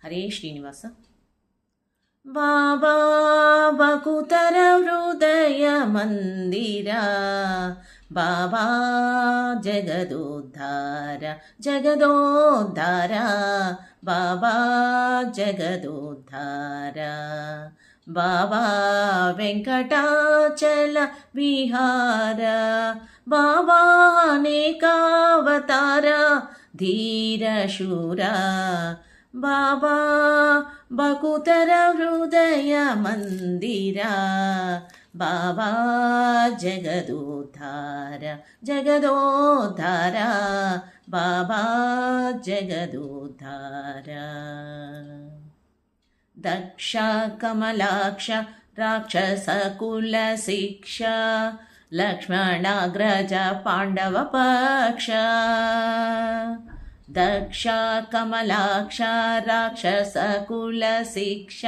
ಹರೇ ಶ್ರೀನಿವಾಸ. ಬಾಬಾ ಬಕುತರ ಹೃದಯ ಮಂದಿರ, ಬಾಬಾ ಜಗದೋದ್ಧಾರ ಜಗದೋದ್ಧಾರ, ಬಾಬಾ ಜಗದೋದ್ಧಾರ. ಬಾಬಾ ವೆಂಕಟಾಚಲ ವಿಹಾರ, ಬಾಬಾ ಅನೇಕಾವತಾರ ಧೀರ ಶೂರ, ಬಾಬಾ ಬಕುತರ ಹೃದಯ ಮಂದಿರ, ಬಾಬಾ ಜಗದೋದ್ಧಾರ ಜಗದೋದ್ಧಾರ, ಬಾಬಾ ಜಗದೋದ್ಧಾರ. ದಕ್ಷ ಕಮಲಾಕ್ಷ ರಾಕ್ಷಸ ಕುಲ ಶಿಕ್ಷ, ಲಕ್ಷ್ಮಣಾಗ್ರಜ ಪಾಂಡವ ಪಕ್ಷ. ದಕ್ಷ ಕಮಲಾಕ್ಷ ರಾಕ್ಷಸ ಕುಲ ಶಿಕ್ಷ,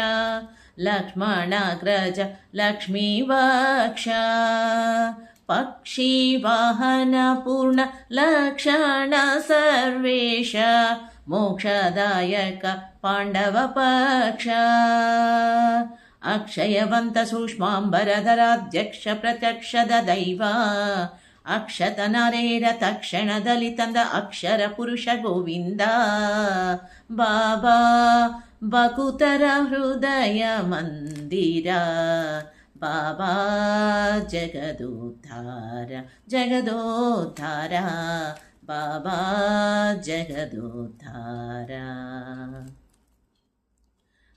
ಲಕ್ಷ್ಮಣಾಗ್ರಜ ಲಕ್ಷ್ಮೀ ವಕ್ಷ. ಪಕ್ಷಿ ವಾಹನ ಪೂರ್ಣ ಲಕ್ಷಣ ಸರ್ವೇಶ, ಮೋಕ್ಷದಾಯಕ ಪಾಂಡವ ಪಕ್ಷ. ಅಕ್ಷಯವಂತ ಸೂಕ್ಷ್ಮಾಂಬರಧರಾಧ್ಯಕ್ಷ ಪ್ರತ್ಯಕ್ಷದ ದೈವ, ಅಕ್ಷತ ನರೇರ ತಕ್ಷಣದಲ್ಲಿ ತಂದ ಅಕ್ಷರ ಪುರುಷ ಗೋವಿಂದ. ಬಾಬಾ ಬಕುತರ ಹೃದಯ ಮಂದಿರ, ಬಾಬಾ ಜಗದೋದ್ಧಾರ ಜಗದೋದ್ಧಾರ, ಬಾಬಾ ಜಗದೋದ್ಧಾರ.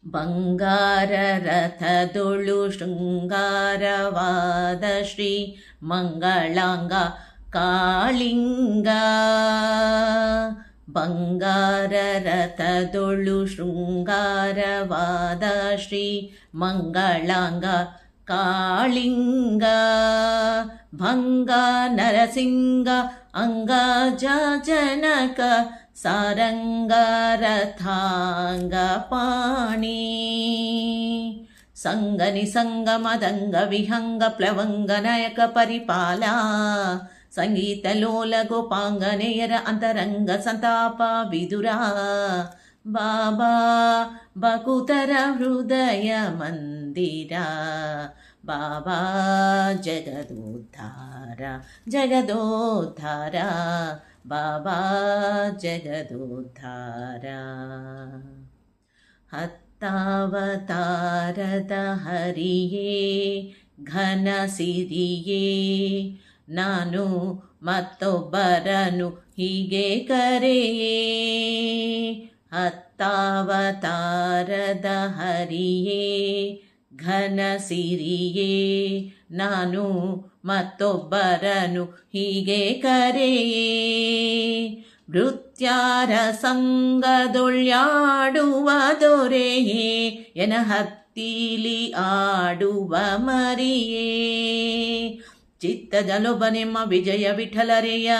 ಬಂಗಾರ ರಥದೊಳು ಶೃಂಗಾರವಾದ ಶ್ರೀ ಮಂಗಳಾಂಗ ಕಾಳಿಂಗ, ಬಂಗಾರ ರಥದೊಳು ಶೃಂಗಾರವಾದ ಶ್ರೀ ಮಂಗಳಾಂಗ ಕಾಳಿಂಗ. ಭಂಗ ನರಸಿಂಗ ಅಂಗಜ ಜನಕ, ಸಾರಂಗ ರಥಾಂಗ ಪಾಣಿ. ಸಂಗ ನಿಸಂಗ ಮದಂಗ ವಿಹಂಗ ಪ್ಲವಂಗ ನಾಯಕ ಪರಿಪಾಲ, ಸಂಗೀತ ಲೋಲ ಗೋಪಾಂಗನೆಯರ ಅಂತರಂಗ ಸಂತಾಪ ವಿದುರ. ಬಾಬಾ ಬಕುತರ ಹೃದಯ ಮಂದಿರ, ಬಾಬಾ ಜಗದೋದ್ಧಾರ ಜಗದೋದ್ಧಾರ, ಬಾಬಾ ಜಗದೋದ್ಧಾರ. ಹತ್ತಾವತಾರದ ಹರಿಯೇ ಘನ ಸಿರಿಯೇ, ನಾನು ಮತ್ತೊಬ್ಬರನು ಹೀಗೆ ಕರೆಯೇ. ಹತ್ತಾವತಾರದ ಹರಿಯೇ ಘನ ಸಿರಿಯೇ, ನಾನು ಮತ್ತೊಬ್ಬರನು ಹೀಗೆ ಕರೆಯೇ. ಭೃತ್ಯಾರ ಸಂಗದೊಳ್ಯಾಡುವ ದೊರೆಯೇ, ಎನ ಹತ್ತಿಲಿ ಆಡುವ ಮರಿಯೇ. ಚಿತ್ತದಲೊಬ್ಬನೆಮ್ಮ ವಿಜಯ ವಿಠಲರೆಯ,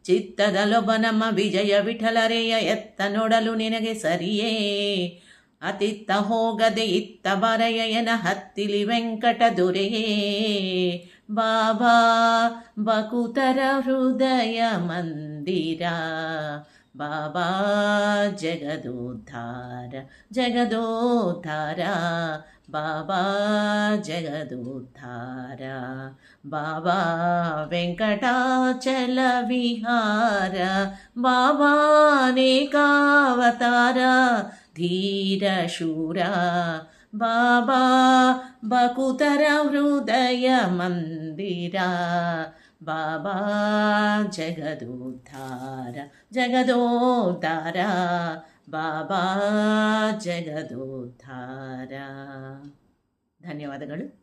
ಚಿತ್ತದಲೊಬ್ಬನಮ್ಮ ವಿಜಯ ವಿಠಲರೆಯ, ಎತ್ತ ನೋಡಲು ನಿನಗೆ ಸರಿಯೇ. ಅತಿತ್ತ ಹೋಗದೆ ಇತ್ತ ಬರೆಯ, ಎನ ಹತ್ತಿಲಿ ವೆಂಕಟ ದೊರೆಯೇ. ಬಾಬಾ ಬಕುತರ ಹೃದಯ ಮಂದಿರ, ಬಾಬಾ ಜಗದೋದ್ಧಾರ ಜಗದೋದ್ಧಾರ, ಬಾಬಾ ಜಗದೋದ್ಧಾರ. ಬಾಬಾ ವೆಂಕಟಾಚಲ ವಿಹಾರ, ಬಾಬಾ ಅನೇಕಾವತಾರ ಧೀರ ಶೂರ, ಬಾಬಾ ಬಕುತರ ಹೃದಯ ಮಂದಿರ, ಬಾಬಾ ಜಗದೋದ್ಧಾರ ಜಗದೋದ್ಧಾರ, ಬಾಬಾ ಜಗದೋದ್ಧಾರ. ಧನ್ಯವಾದಗಳು.